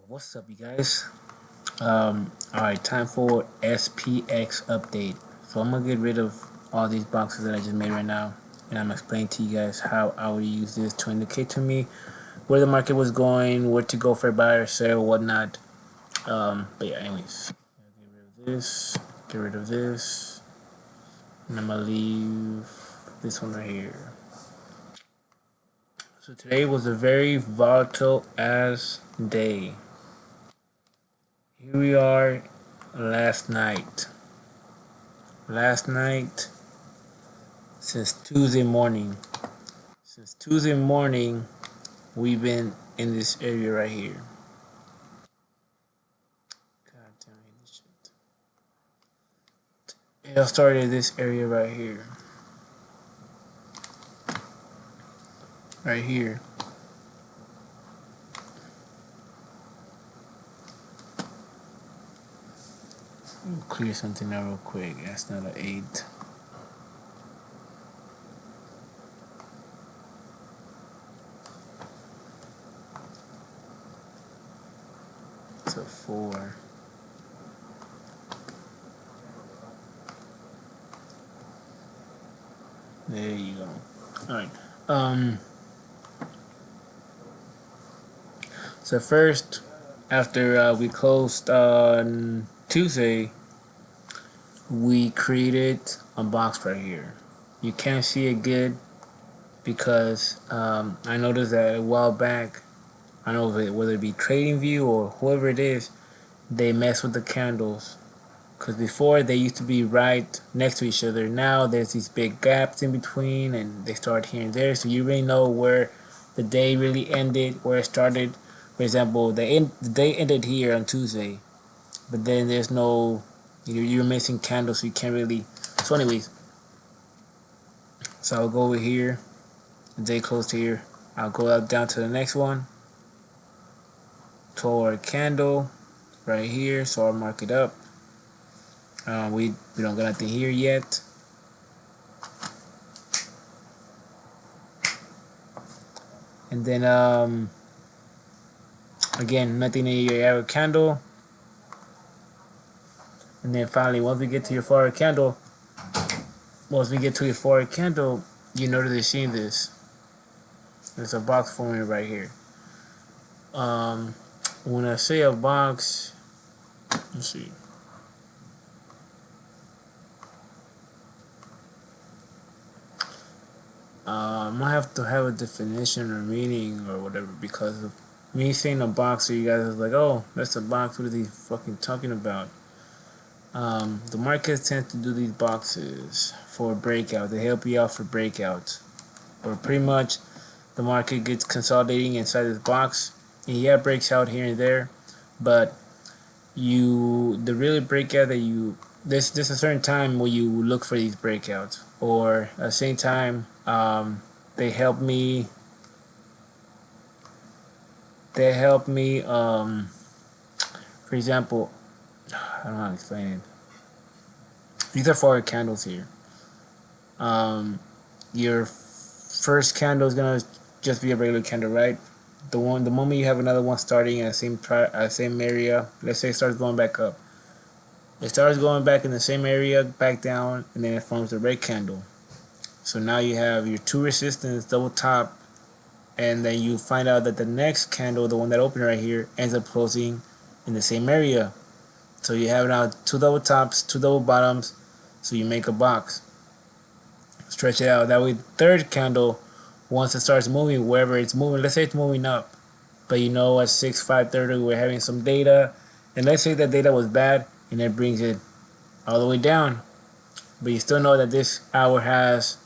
What's up, you guys? Alright, time for SPX update. So I'm gonna get rid of all these boxes that I just made right now, and I'm explaining to you guys how I would use this to indicate to me where the market was going, where to go for buy or sell, whatnot. But yeah, anyways, get rid of this, get rid of this, and I'm gonna leave this one right here. So today was a very volatile ass day. Here we are last night. Last night since Tuesday morning. Since Tuesday morning, we've been in this area right here. God damn this shit. It all started in this area right here. Right here. Clear something out real quick. That's not an 8. It's a 4. There you go. Alright. So first, after we closed on Tuesday, we created a box right here. You can't see it good because I noticed that a while back, I don't know whether it be TradingView or whoever it is, they mess with the candles. Because before they used to be right next to each other. Now there's these big gaps in between, and they start here and there. So you really know where the day really ended, where it started. For example, the day ended here on Tuesday, but then there's no, you're missing candles, so you can't really. So anyways, so I'll go over here. The day closed here. I'll go up down to the next one. 12-hour candle right here, so I'll mark it up. We don't got nothing here yet. And then again, nothing in your arrow candle. And then finally, once we get to your 4-hour candle, you notice you're seeing this. There's a box forming right here. When I say a box, let's see. I might have to have a definition or meaning or whatever, because of me saying a box, so you guys are like, oh, that's a box, what are they fucking talking about? The markets tend to do these boxes for breakout. They help you out for breakouts. Or pretty much the market gets consolidating inside this box, and yeah, it breaks out here and there, but the really breakout that there's a certain time where you look for these breakouts, or at the same time, they help me for example, I don't know how to explain it. These are 4-hour candles here. Your first candle is gonna just be a regular candle, right? The moment you have another one starting at the same area, let's say it starts going back up. It starts going back in the same area, back down, and then it forms a red candle. So now you have your 2 resistance, double top, and then you find out that the next candle, the one that opened right here, ends up closing in the same area. So you have now 2 double tops, 2 double bottoms, so you make a box. Stretch it out. That way, third candle, once it starts moving, wherever it's moving, let's say it's moving up, but at 5:30 we're having some data, and let's say that data was bad, and it brings it all the way down, but you still know that this hour has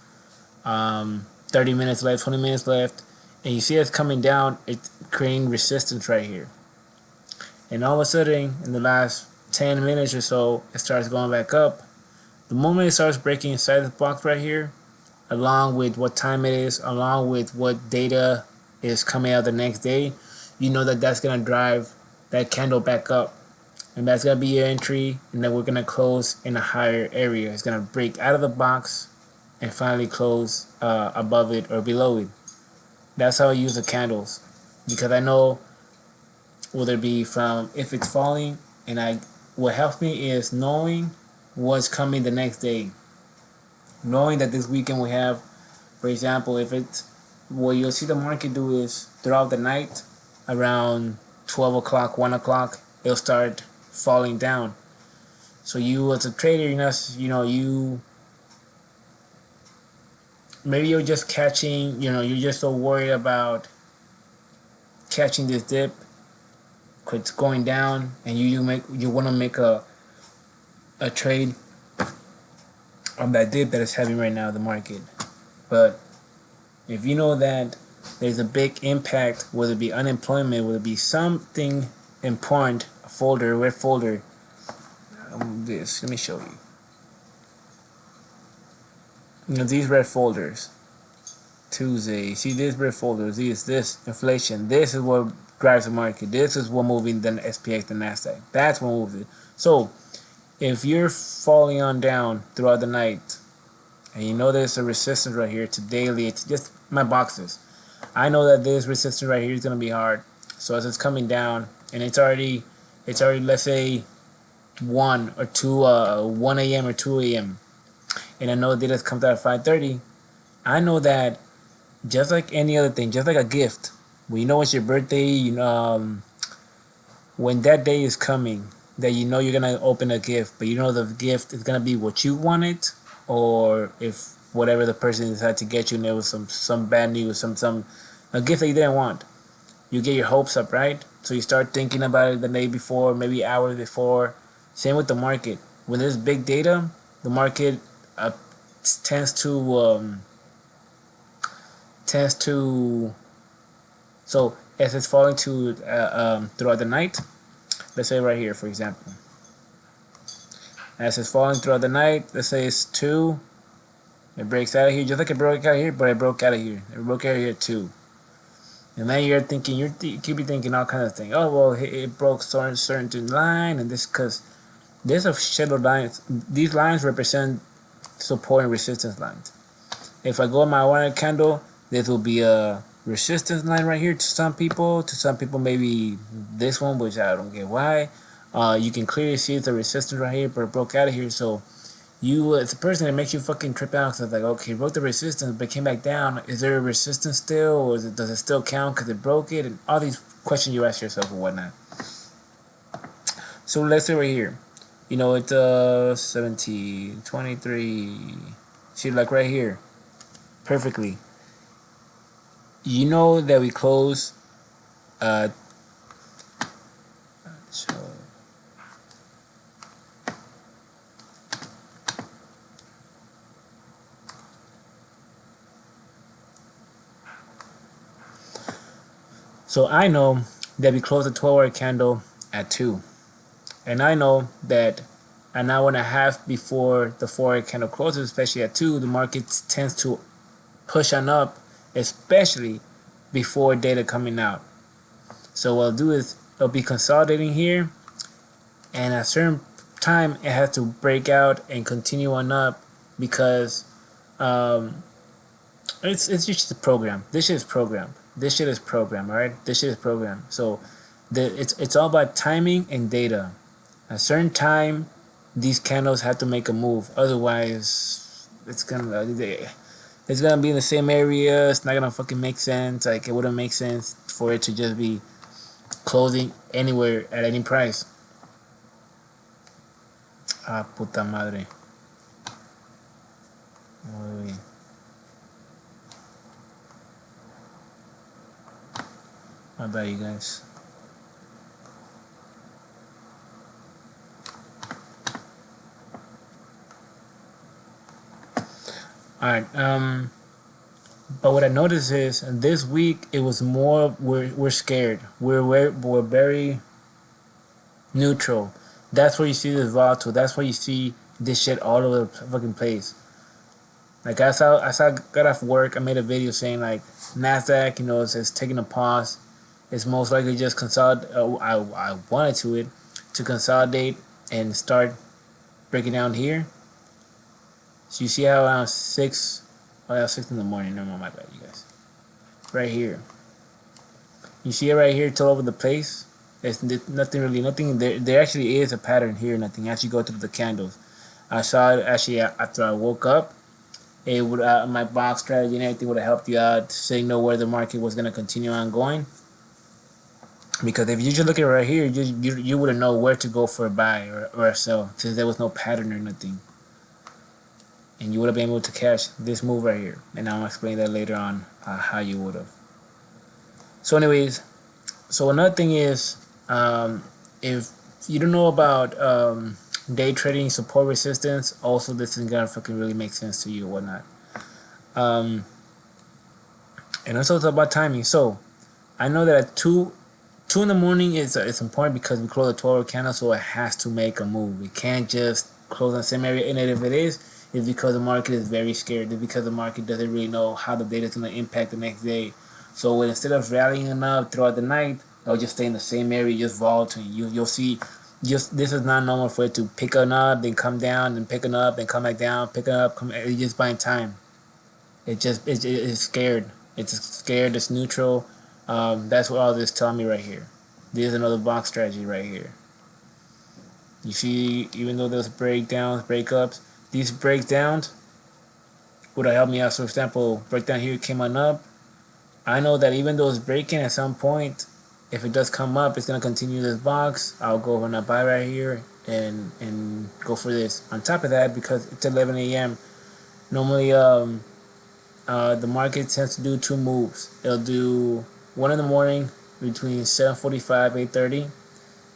30 minutes left, 20 minutes left, and you see it's coming down, it's creating resistance right here, and all of a sudden in the last 10 minutes or so it starts going back up. The moment it starts breaking inside this box right here, along with what time it is, along with what data is coming out the next day, you know that that's going to drive that candle back up, and that's going to be your entry, and then we're going to close in a higher area. It's going to break out of the box and finally close above it or below it. That's how I use the candles. because I know whether it be from if it's falling, and what helps me is knowing what's coming the next day, knowing that this weekend we have, for example, if it's what you'll see the market do is throughout the night, around 12 o'clock, 1 o'clock, it'll start falling down. So you as a trader, you maybe you're just catching, you're just so worried about catching this dip, it's going down, and you want to make a trade on that dip that is having right now in the market. But if you know that there's a big impact, whether it be unemployment, whether it be something important, a folder, a red folder, let me show you. These red folders, Tuesday, see these red folders, this inflation, this is what drives the market, this is what moving the SPX, the Nasdaq, that's what moves it. So if you're falling on down throughout the night, and you know there's a resistance right here to daily, it's just my boxes, I know that this resistance right here is going to be hard. So as it's coming down, and it's already let's say 1 or 2 1 a.m. or 2 a.m. and I know data comes out at 5:30. I know that just like any other thing, just like a gift, when you know it's your birthday, when that day is coming, that you know you're gonna open a gift, but you know the gift is gonna be what you wanted, or if whatever the person decided to get you, and there was some bad news, some a gift that you didn't want, you get your hopes up, right? So you start thinking about it the day before, maybe hours before. Same with the market. When there's big data, the market tends to so as it's falling to throughout the night. Let's say right here, for example, as it's falling throughout the night, let's say it's 2, it breaks out of here, just like it broke out here, but it broke out of here. It broke out of here too. And then you're thinking, you could be thinking all kinds of things. Oh, well, it broke certain line, and this, because there's a shed of lines. These lines represent support and resistance lines. If I go on my 1 candle, this will be a resistance line right here to some people. To some people, maybe this one, which I don't get why. You can clearly see the resistance right here, but it broke out of here. So it's a person that makes you fucking trip out. So it's like, okay, broke the resistance, but came back down. Is there a resistance still, or does it still count because it broke it? And all these questions you ask yourself and whatnot. So let's say right here, it's 17, 23. See, like right here, perfectly. You know that we close. So I know that we close a 12-hour candle at 2. And I know that an hour and a half before the 4-hour candle closes, especially at 2, the market tends to push on up, especially before data coming out. So what I'll do is it'll be consolidating here, and at a certain time it has to break out and continue on up, because it's just a program. This shit is programmed. Alright? This shit is programmed. So it's all about timing and data. At a certain time, these candles have to make a move. Otherwise, it's gonna be in the same area. It's not gonna fucking make sense. Like, it wouldn't make sense for it to just be closing anywhere at any price. Ah, puta madre. My bad, you guys. Alright, but what I noticed is this week it was more, we're scared. We're very neutral. That's where you see this volatile. That's where you see this shit all over the fucking place. Like, I got off work, I made a video saying, like, Nasdaq, it says taking a pause. It's most likely just consolidate. I wanted to consolidate and start breaking down here. So you see how around 6 in the morning. No, my bad, you guys. Right here, You see it right here, it's all over the place. There's nothing really, nothing there. There actually is a pattern here. Nothing. As you go through the candles, I saw it actually after I woke up. It would my box strategy and everything would have helped you out, signal where the market was gonna continue on going. Because if you just look at it right here, you wouldn't know where to go for a buy or a sell, since there was no pattern or nothing, and you would have been able to catch this move right here. And I'll explain that later on how you would have. So, anyways, so another thing is, if you don't know about day trading support resistance, also this isn't gonna fucking really make sense to you or whatnot. Um, and also it's about timing. So I know that at two in the morning is it's important because we close a 12-hour candle, so it has to make a move. It can't just close on the same area. And if it is, it's because the market is very scared. It's because the market doesn't really know how the data is going to impact the next day. So instead of rallying enough throughout the night, they'll just stay in the same area, just volatile. You'll see. Just this is not normal for it to pick up, then come down, then picking up, then come back down, picking up. It's just buying time. It's scared. It's scared. It's neutral. That's what all this telling me right here. There's another box strategy right here. You see, even though there's breakdowns, breakups, these breakdowns would have helped me out. So, for example, breakdown here came on up. I know that even though it's breaking at some point, if it does come up, it's gonna continue this box. I'll go over and buy right here and go for this. On top of that, because it's 11 a.m. normally the market tends to do two moves. It'll do one in the morning between 7:45, 8:30,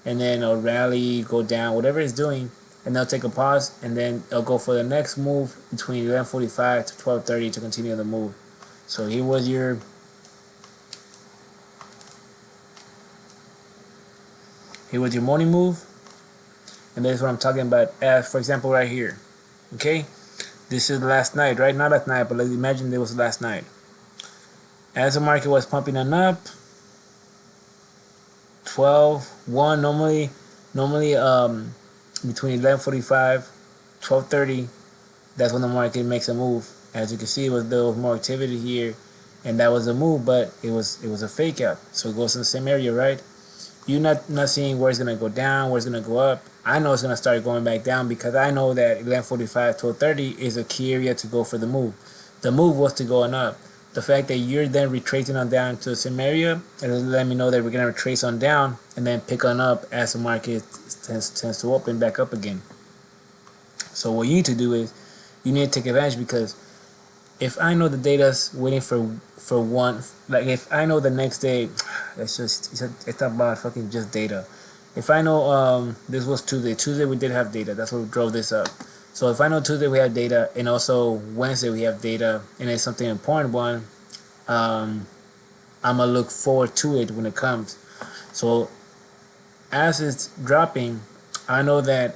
and then it'll rally, go down, whatever it's doing, and they'll take a pause, and then it'll go for the next move between 11:45 to 12:30 to continue the move. So here was your morning move, and that's what I'm talking about. As for example, right here, okay, this is last night, right? Not last night, but let's imagine it was last night. As the market was pumping on up, 12, 1 normally between 11:45, 12:30, that's when the market makes a move. As you can see, there was more activity here, and that was a move, but it was a fake out. So it goes in the same area, right? You're not seeing where it's gonna go down, where it's gonna go up. I know it's gonna start going back down because I know that 11:45, 12:30 is a key area to go for the move. The move was to go on up. The fact that you're then retracing on down to the same area, and let me know that we're gonna retrace on down and then pick on up as the market tends to open back up again. So what you need to do is you need to take advantage, because if I know the data's waiting for one, like if I know the next day, it's not about fucking just data. If I know this was Tuesday we did have data. That's what drove this up. So if I know Tuesday we have data, and also Wednesday we have data, and it's something important one, I'm gonna look forward to it when it comes. So as it's dropping, I know that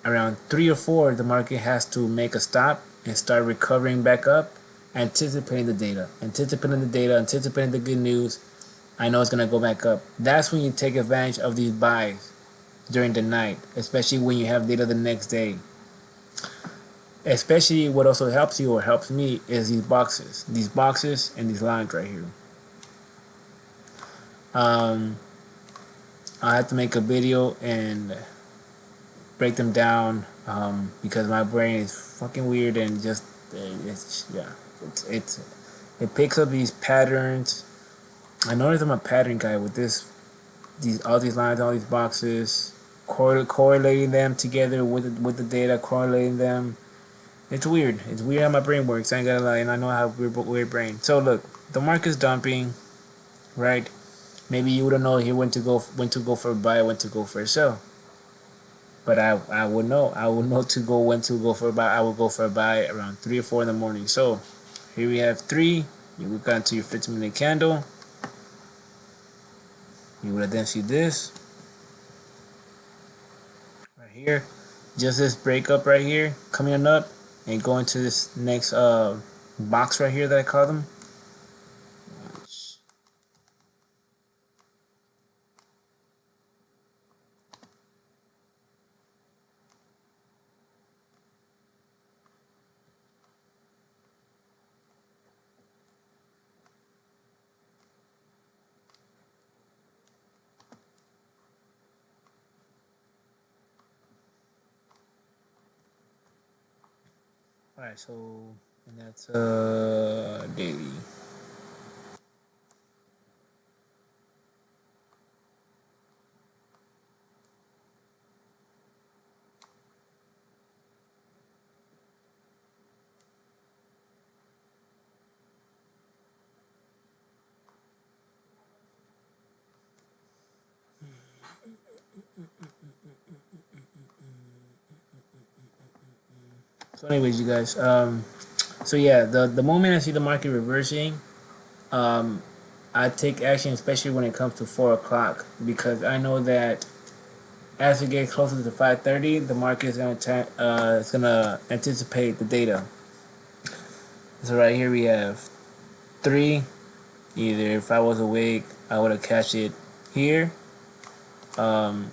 around 3 or 4 the market has to make a stop and start recovering back up, anticipating the data, anticipating the good news. I know it's gonna go back up. That's when you take advantage of these buys during the night, especially when you have data the next day. Especially what also helps you or helps me is these boxes and these lines right here. I have to make a video and break them down because my brain is fucking weird, and just it picks up these patterns. I noticed I'm a pattern guy with all these lines, all these boxes, correlating them together with the data, correlating them. It's weird. It's weird how my brain works. I ain't gonna lie, and I know how weird brain. So look, the market's dumping, right? Maybe you wouldn't know here when to go for a buy, when to go for a sell. But I would know. I would know when to go for a buy. I would go for a buy around 3 or 4 in the morning. So here we have 3. You look onto your 15-minute candle. You would then see this right here. Just this breakup right here coming up and going to this next box right here that I call them. Alright, so and that's daily. So anyways, you guys, so yeah, the moment I see the market reversing, um, I take action, especially when it comes to 4 o'clock, because I know that as we get closer to 5:30, the market is gonna anticipate the data. So right here we have three. Either if I was awake, I would have catched it here, um,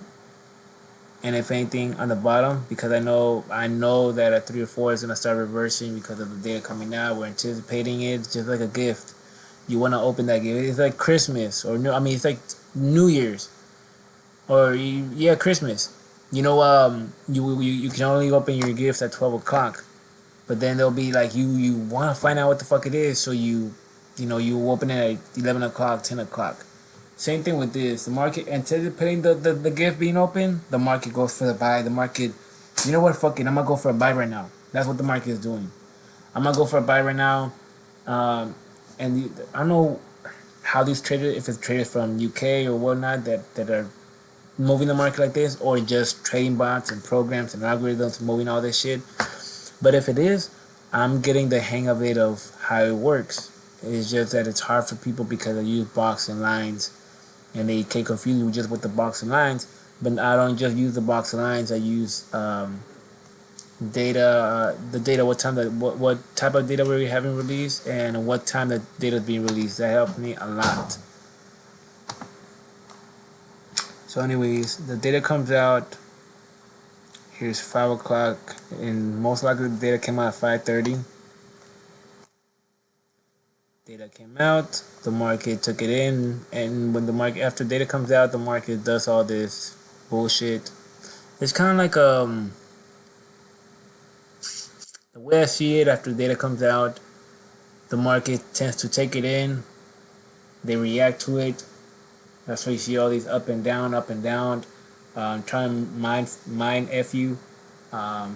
and if anything on the bottom, because I know that at 3 or 4 is gonna start reversing because of the data coming out. We're anticipating it. It's just like a gift. You want to open that gift. It's like Christmas or new. I mean, it's like New Year's or yeah, Christmas. You can only open your gifts at 12 o'clock. But then there'll be like you want to find out what the fuck it is, so you open it at 11 o'clock, 10 o'clock. Same thing with this. The market anticipating the gift being open, the market goes for the buy. The market, you know what? Fuck it, I'm gonna go for a buy right now. That's what the market is doing. I'm gonna go for a buy right now. I don't know how these traders, if it's traders from UK or whatnot that are moving the market like this, or just trading bots and programs and algorithms moving all this shit. But if it is, I'm getting the hang of it of how it works. It's just that it's hard for people because I use box and lines, and they get confused just with the box and lines. But I don't just use the box and lines. I use data, the data, what type of data we're having released, and what time the data is being released. That helped me a lot. So, anyways, the data comes out. Here's 5 o'clock, and most likely the data came out at 5:30. Data came out, the market took it in, and when the market after data comes out, the market does all this bullshit. It's kind of like the way I see it. After data comes out, the market tends to take it in. They react to it. That's why you see all these up and down, up and down. Trying to mine f you.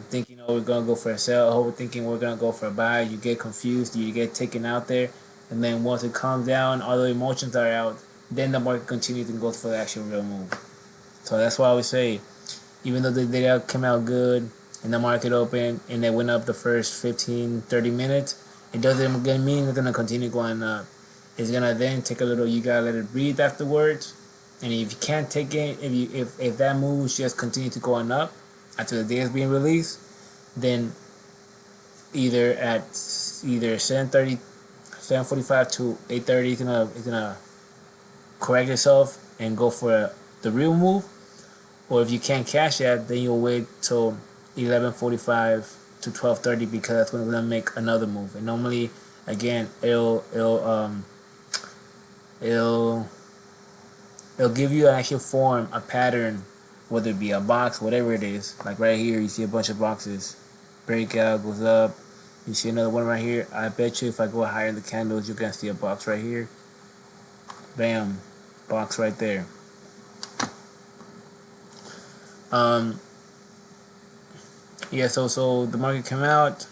Thinking, oh, we're gonna go for a sell, overthinking we're gonna go for a buy. You get confused, you get taken out there, and then once it calms down, all the emotions are out. Then the market continues and goes for the actual real move. So that's why I always say, even though the data came out good and the market opened and it went up the first 15, 30 minutes, it doesn't mean it's gonna continue going up. It's gonna then take a little. You gotta let it breathe afterwards. And if you can't take it, if that move just continue to going up after the data is being released, then either 7:30, 7:45 to 8:30, it's gonna correct itself and go for the real move. Or if you can't cash that, then you'll wait till 11:45 to 12:30, because that's when we're gonna make another move. And normally, again, it'll it'll give you an actual form, a pattern, whether it be a box, whatever it is. Like right here, you see a bunch of boxes. Breakout goes up. You see another one right here. I bet you if I go higher in the candles, you're gonna see a box right here. Bam, box right there. Um, yeah. So the market came out.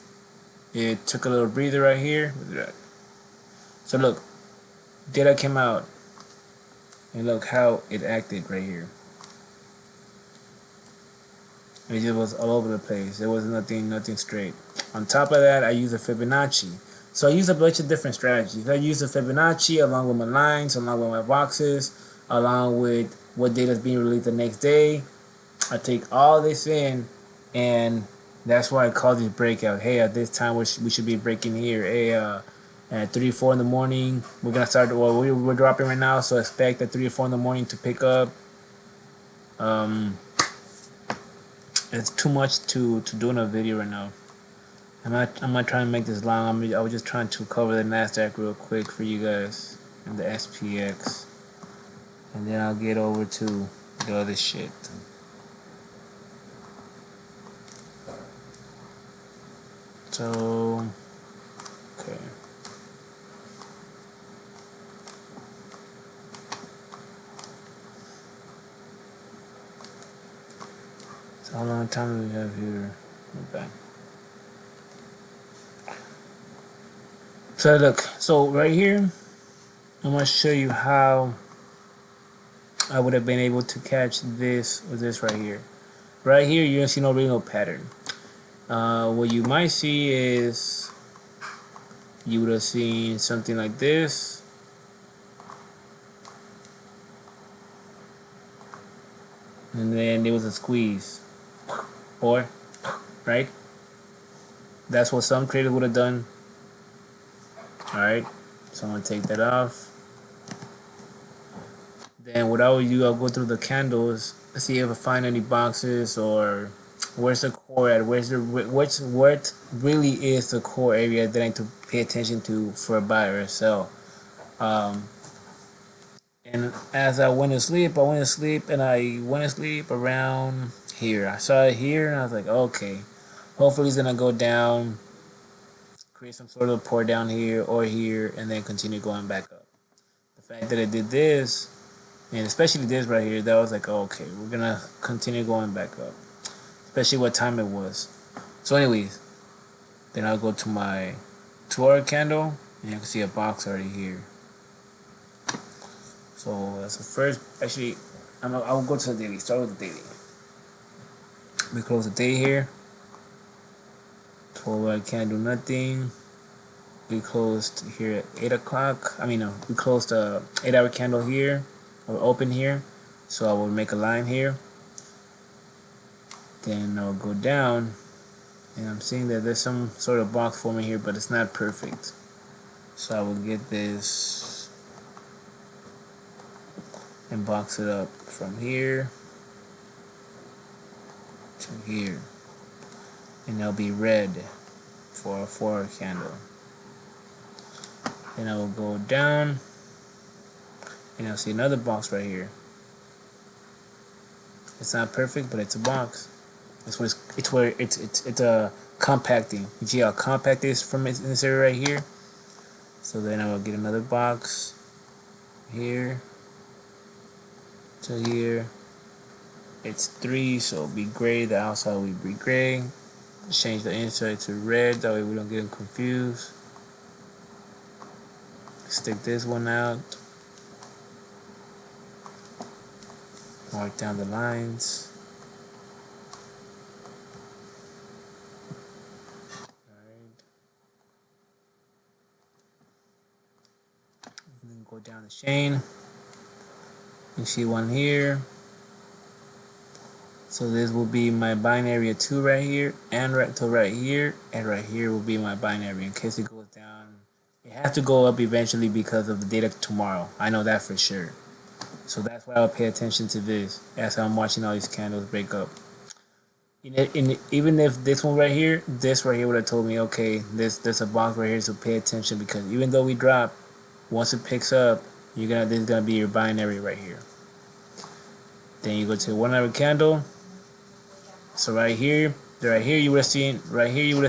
It took a little breather right here. So look, data came out, and look how it acted right here. It just was all over the place. There was nothing straight. On top of that, I use a Fibonacci. So I use a bunch of different strategies. I use a Fibonacci along with my lines, along with my boxes, along with what data is being released the next day. I take all this in, and that's why I call this breakout. Hey, at this time we should be breaking here. Hey, at 3 4 in the morning, we're gonna start. Well, we're dropping right now, so expect at 3 or 4 in the morning to pick up. Um, it's too much to do in a video right now. I'm not trying to make this long. I was just trying to cover the Nasdaq real quick for you guys and the SPX, and then I'll get over to the other shit. So okay. So how long time do we have here? Okay. So look, so right here, I'm gonna show you how I would have been able to catch this or this right here. Right here, you don't see no real pattern. What you might see is you would have seen something like this, and then there was a squeeze, or right. That's what some traders would have done. All right, so I'm gonna take that off. Then what I would do, I'll go through the candles, see if I find any boxes or where's the core at, what really is the core area that I need to pay attention to for a buy or a sell. And as I went to sleep, and I went to sleep around here. I saw it here, and I was like, okay, hopefully it's gonna go down, create some sort of pour down here or here, and then continue going back up. The fact that it did this, and especially this right here, that was like, oh, okay, we're gonna continue going back up. Especially what time it was. So anyways, then I'll go to my 2-hour candle, and you can see a box already here. So that's the first. Actually, I'll go to the daily. Start with the daily. We close the day here. 12-hour can't do nothing. We closed here at 8 o'clock. We closed a 8-hour candle here, or open here. So I will make a line here. Then I'll go down, and I'm seeing that there's some sort of box forming here, but it's not perfect. So I will get this and box it up from here to here, and they'll be red for a 4-hour candle. Then I will go down, and I'll see another box right here. It's not perfect, but it's a box. It's where it's a compacting. You see how compact it is from this area right here. So then I will get another box here to here. It's 3, so it'll be gray. The outside will be gray. Change the inside to red, that way we don't get confused. Stick this one out. Mark down the lines. Alright. And then go down the chain. You see one here. So this will be my buying area 2 right here, and right to right here, and right here will be my buying area in case it goes down. It has to go up eventually because of the data tomorrow. I know that for sure. So that's why I'll pay attention to this as I'm watching all these candles break up. Even if this one right here, this right here would have told me, okay, there's a box right here, so pay attention, because even though we drop, once it picks up, this is gonna be your buying area right here. Then you go to 1-hour candle. So right here you would have seen that right here you would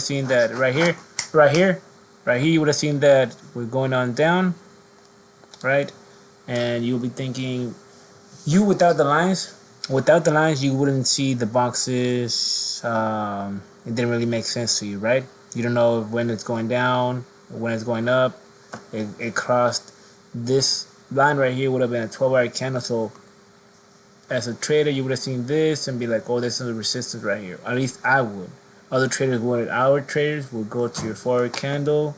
have seen that we're going on down, right? And you'll be thinking, without the lines you wouldn't see the boxes. It didn't really make sense to you, right? You don't know when it's going down, when it's going up. It crossed this line right here, would have been a 12-hour candle. So as a trader, you would have seen this and be like, oh, this is a resistance right here. At least I would. Other traders would. Our traders would go to your 4-hour candle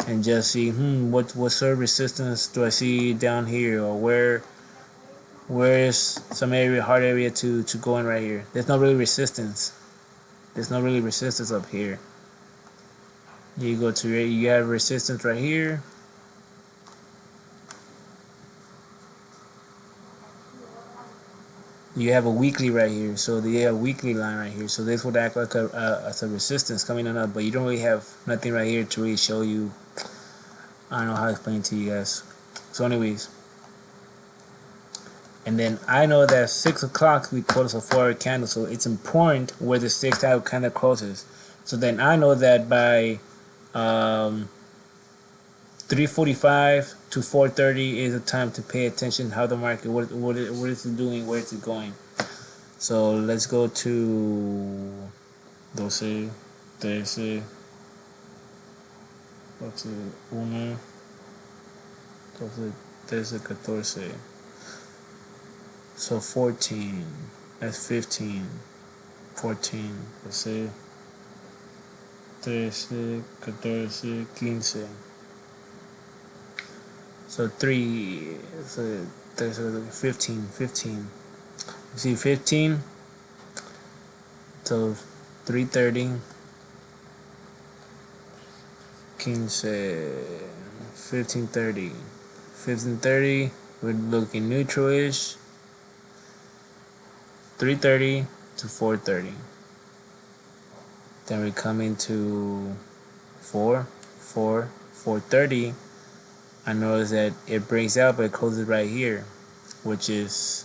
and just see, what sort of resistance do I see down here, or where is some hard area to go in right here. There's no really resistance. There's no really resistance up here. You go to you have resistance right here. You have a weekly right here, so they have a weekly line right here. So this would act like as a resistance coming on up, but you don't really have nothing right here to really show you. I don't know how to explain it to you guys. So anyways, and then I know that 6 o'clock we close a 4-hour candle, so it's important where the 6th hour candle closes, So then I know that by 3:45 to 4:30 is a time to pay attention how the market, what is it doing, where is it going. So let's go to 12, 13, 1, 12, 13, 14. So 14, that's 15, 14, 12, 13, 14, 15. So 3, so 15, 15. You see 15, so 3:30, 15, 15:30. 15:30, we're looking neutral-ish. 3:30 to 4:30. Then we come into 4:30. I notice that it breaks out, but it closes right here, which is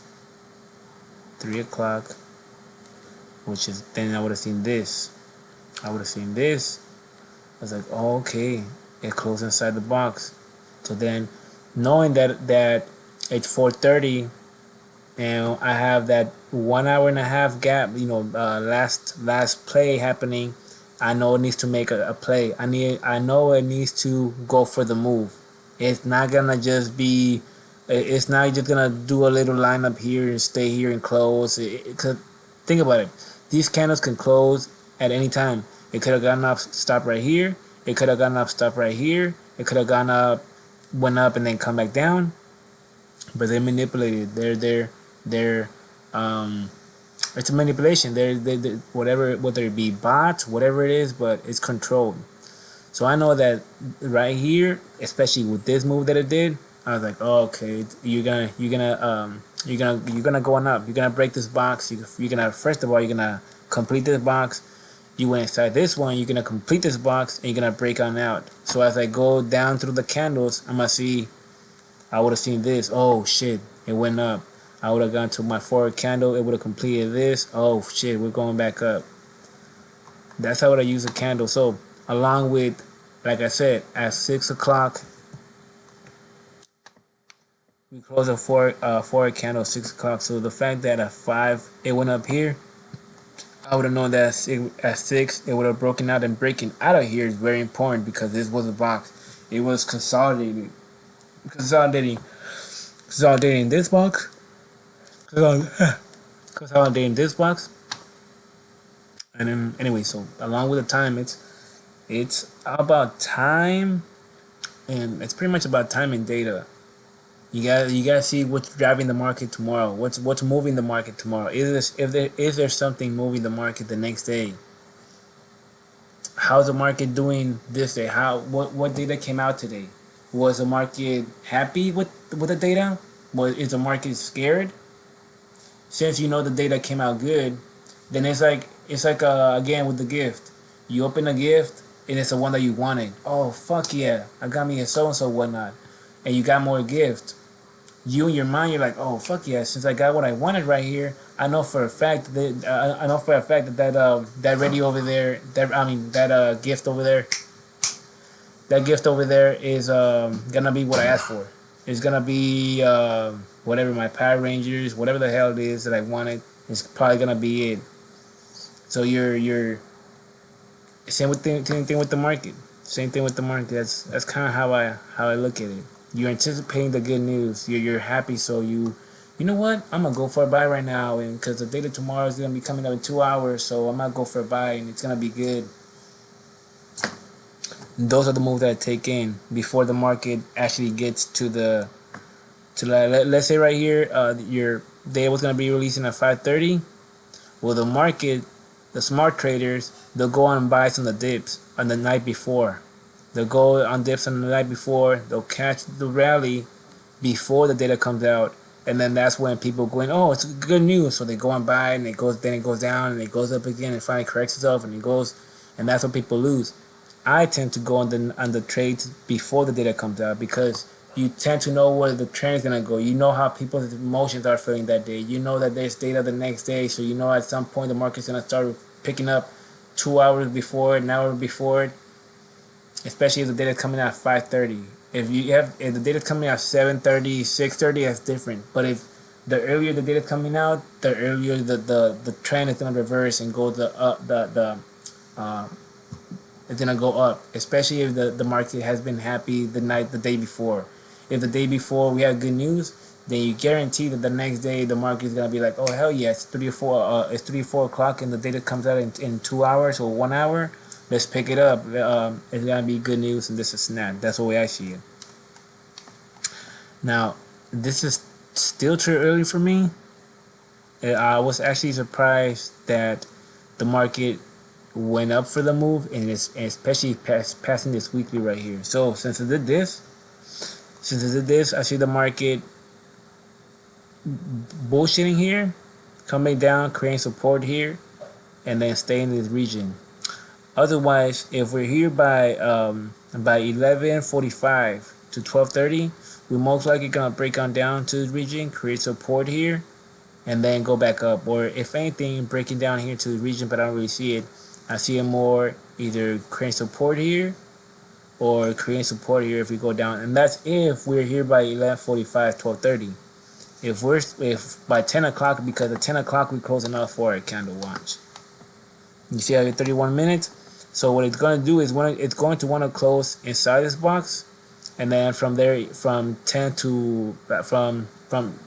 3 o'clock, which is, then I would have seen this. I would have seen this. I was like, oh, okay, it closed inside the box. So then, knowing that it's 4:30, and I have that 1 hour and a half gap, last play happening. I know it needs to make a play. I know it needs to go for the move. It's not gonna just be. It's not just gonna do a little lineup here and stay here and close. Cause think about it. These candles can close at any time. It could have gone up, stop right here. It could have gone up, stop right here. It could have gone up, went up, and then come back down. But they manipulated. They're it's a manipulation. They're whether it be bots, whatever it is, but it's controlled. So I know that right here, especially with this move that it did, I was like, oh, okay, you're gonna going up. You're gonna break this box. You're gonna, first of all, you're gonna complete this box. You went inside this one. You're gonna complete this box, and you're gonna break on out. So as I go down through the candles, I'm gonna see. I would have seen this. Oh shit, it went up. I would have gone to my forward candle. It would have completed this. Oh shit, we're going back up. That's how I use a candle. So along with, like I said, at 6 o'clock, we close a forward candle 6 o'clock. So the fact that at 5 it went up here, I would have known that at 6 it would have broken out, and breaking out of here is very important because this was a box. It was consolidating this box. Consolidating this box. And then anyway, so along with the time, it's about time, and it's pretty much about time and data. You gotta see what's driving the market tomorrow. What's moving the market tomorrow? Is there something moving the market the next day? How's the market doing this day? What data came out today? Was the market happy with the data? Is the market scared? Since you know the data came out good, then it's like again with the gift. You open a gift and it's the one that you wanted. Oh fuck yeah, I got me a so and so whatnot, and you got more gift. You in your mind, you're like, oh fuck yeah, since I got what I wanted right here, I know for a fact that ready over there, that gift over there, is gonna be what I asked for. It's gonna be whatever my Power Rangers, whatever the hell it is that I wanted. It's probably gonna be it. So you're same thing with the market. Same thing with the market. That's kind of how I look at it. You're anticipating the good news. You're happy, so you know what? I'm gonna go for a buy right now, and because the data tomorrow is gonna be coming up in 2 hours, so I'm gonna go for a buy, and it's gonna be good. And those are the moves that I take in before the market actually gets let's say right here, your day was gonna be releasing at 5:30. Well, the market, the smart traders, they'll go on and buy some of the dips on the night before. They'll go on dips on the night before. They'll catch the rally before the data comes out, and then that's when people go in. Oh, it's good news, so they go and buy, and it goes down, and it goes up again, and finally corrects itself, and it goes, and that's what people lose. I tend to go on the trades before the data comes out because you tend to know where the trend is gonna go. You know how people's emotions are feeling that day. You know that there's data the next day, so you know at some point the market's gonna start picking up 2 hours before, an hour before, especially if the data coming out 5:30. If the data coming out 7:30, 6:30, that's different. But if the earlier the data coming out, the earlier the trend is gonna reverse and go the up the uh, it's gonna go up, especially if the market has been happy the day before. If the day before we have good news, then you guarantee that the next day the market is gonna be like, oh hell yeah, it's 3 or 4 o'clock, and the data comes out in 2 hours or 1 hour. Let's pick it up. It's gonna be good news, and this is that. That's the way I see it. Now, this is still too early for me. I was actually surprised that the market went up for the move, and especially passing this weekly right here. So since it did this, I see the market bullshitting here, coming down, creating support here, and then staying in this region. Otherwise, if we're here by 11:45 to 12:30, we're most likely gonna break on down to the region, create support here, and then go back up. Or if anything, breaking down here to the region, but I don't really see it. I see it more either creating support here or creating support here if we go down, and that's if we're here by 11:45, 12:30. If by 10 o'clock, because at 10 o'clock we close another 4 candle watch. You see, I get 31 minutes. So what it's going to do is it's going to want to close inside this box, and then from there, from 10 to from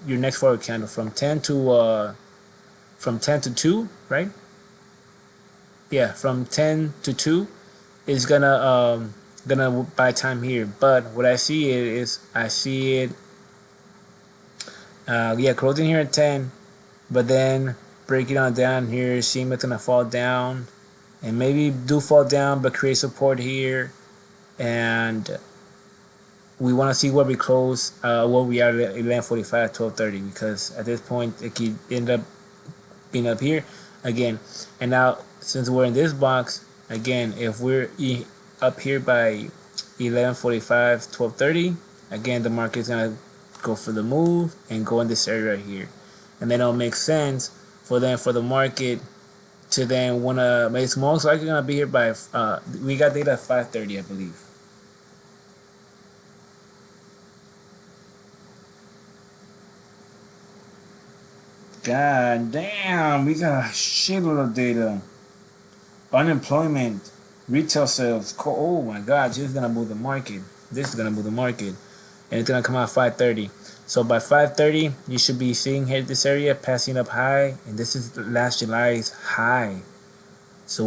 your next 4 candle, from 10 to 2, right? Yeah, from 10 to 2 is gonna buy time here. But what I see is I see it closing here at 10, but then breaking on down here, seeing it's gonna fall down, and maybe do fall down, but create support here, and we want to see where we close, where we are at 11:45, 12:30, because at this point it could end up being up here again. And now, since we're in this box again, if we're up here by 11:45, 12:30, again the market's gonna go for the move and go in this area right here, and then it'll make sense for the market to then wanna. It's most likely gonna be here by. We got data at 5:30, I believe. God damn, we got a shitload of data. Unemployment, retail sales. Oh my God, this is gonna move the market. This is gonna move the market, and it's gonna come out 5:30. So by 5:30, you should be seeing here this area passing up high, and this is last July's high. So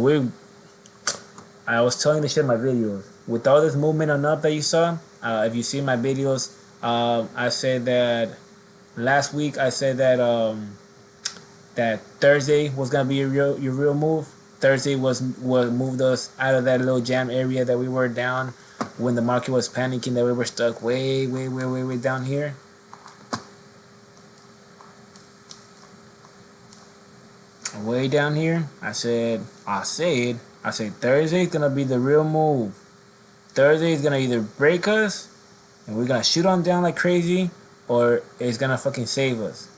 I was telling this shit in my videos. With all this movement on up that you saw, if you see my videos, I said that last week. I said that that Thursday was gonna be your real move. Thursday was what moved us out of that little jam area that we were down when the market was panicking, that we were stuck way down here. Way down here. I said Thursday's gonna be the real move. Thursday is gonna either break us and we're gonna shoot on down like crazy, or it's gonna fucking save us.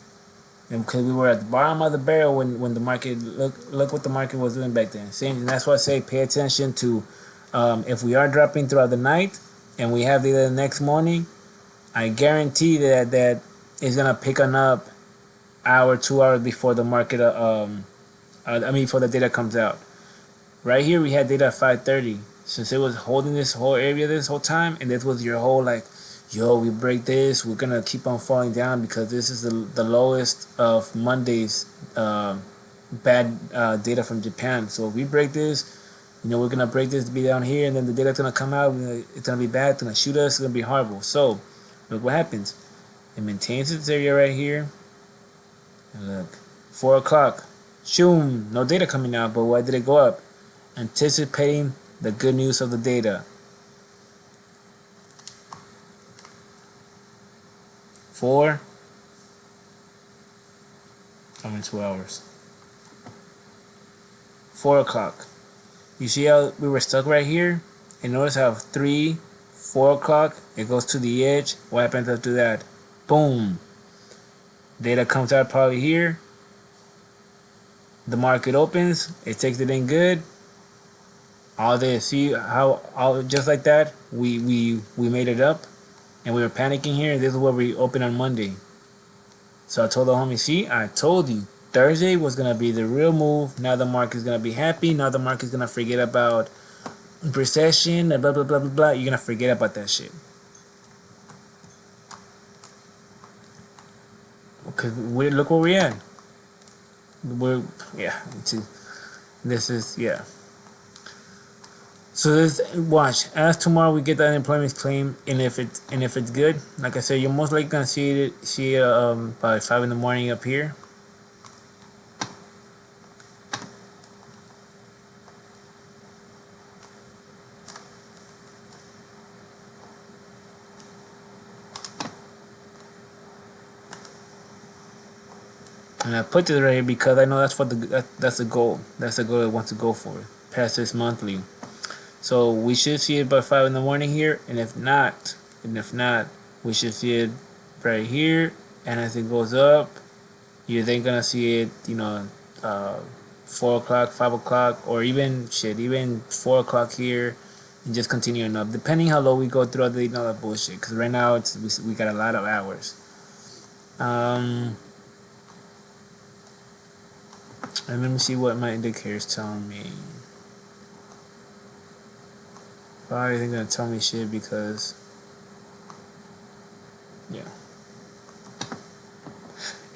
And because we were at the bottom of the barrel when the market look what the market was doing back then. Same, and that's why I say pay attention to if we are dropping throughout the night and we have the next morning, I guarantee that it's gonna pick on up hour, 2 hours before the market before the data comes out. Right here we had data at 5:30. Since it was holding this whole area this whole time, and this was your whole like, yo, we break this, we're gonna keep on falling down because this is the lowest of Monday's bad data from Japan. So if we break this, we're gonna break this to be down here, and then the data's gonna come out, it's gonna be bad, it's gonna shoot us, it's gonna be horrible. So look what happens. It maintains its area right here, and look, 4 o'clock, shoom, no data coming out, but why did it go up? Anticipating the good news of the data. 2 hours. 4 o'clock. You see how we were stuck right here? And notice how 3, 4 o'clock, it goes to the edge. What happens after that? Boom. Data comes out probably here. The market opens. It takes it in good. all this. See how all just like that we made it up, and we were panicking here. This is where we open on Monday. So I told the homie, see, I told you Thursday was gonna be the real move. Now the market's gonna be happy. Now the market's gonna forget about recession and blah blah blah blah blah. You're gonna forget about that shit. Cause we look where we're at. We're yeah. This is yeah. So this watch as tomorrow we get the unemployment claim, and if it's good, like I said, you're most likely gonna see it by 5 in the morning up here. And I put this right here because I know that's what that's the goal. That's the goal I want to go for. Past this monthly. So we should see it by 5 in the morning here, and if not, we should see it right here. And as it goes up, you're then gonna see it, 4 o'clock, 5 o'clock, or even 4 o'clock here, and just continuing up, depending how low we go throughout the that bullshit. Because right now we got a lot of hours. And let me see what my indicator is telling me. Probably isn't gonna tell me shit because, yeah.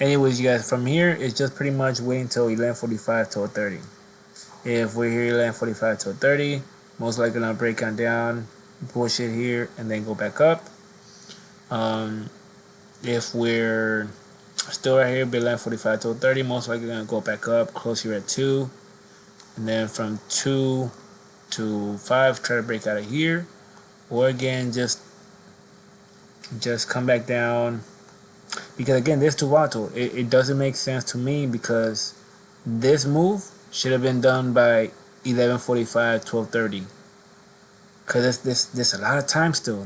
Anyways, you guys, from here it's just pretty much waiting until 11:45 till 30. If we're here 11:45 till 30, most likely gonna break on down, bullshit here, and then go back up. If we're still right here, 11:45 till 30, most likely gonna go back up, close here at 2, and then from 2 to 5, try to break out of here, or again just come back down, because again this is too volatile. It doesn't make sense to me, because this move should have been done by 11:45, 12:30, because there's a lot of time still.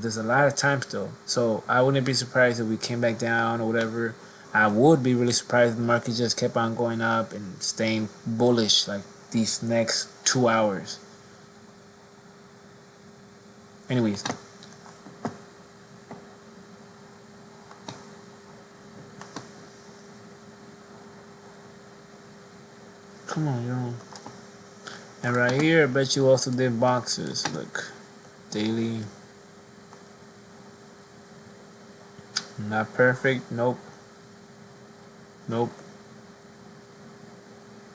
So I wouldn't be surprised if we came back down or whatever. I would be really surprised if the market just kept on going up and staying bullish like these next 2 hours. Anyways, come on, yo. And right here, I bet you also did boxes. Look, daily. Not perfect. Nope.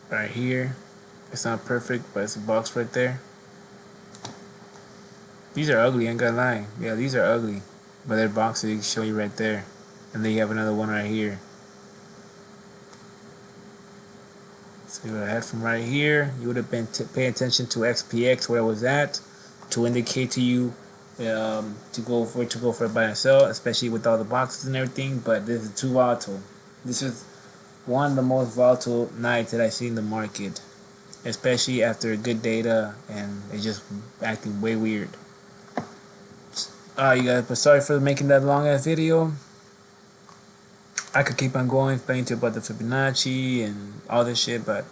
Right here, it's not perfect, but it's a box right there. These are ugly, I ain't gonna lie. Yeah, these are ugly, but they're boxes. They can show you right there, and then you have another one right here. So you would have had from right here. You would have been paying attention to XPX, where it was at, to indicate to you to go for a buy and sell, especially with all the boxes and everything. But this is too volatile. This is one of the most volatile nights that I see in the market, especially after good data, and it's just acting way weird. You guys, but sorry for making that long ass video. I could keep on going, explaining to you about the Fibonacci and all this shit, but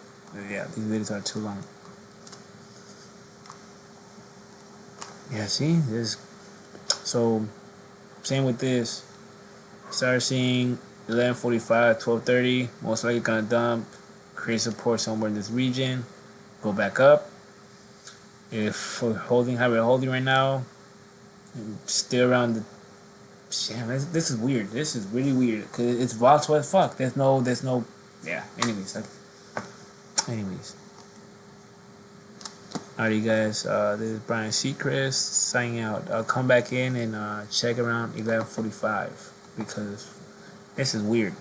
yeah, these videos are too long. Yeah, see this. So same with this. Start seeing 11:45, 12:30. Most likely gonna dump, create support somewhere in this region, go back up. If we're holding how we're holding right now, still around the. Damn, this is weird. This is really weird because it's volatile as fuck. There's no. Yeah. Anyways. Alright, you guys. This is Brian Seacrest signing out. I'll come back in and check around 11:45 because this is weird.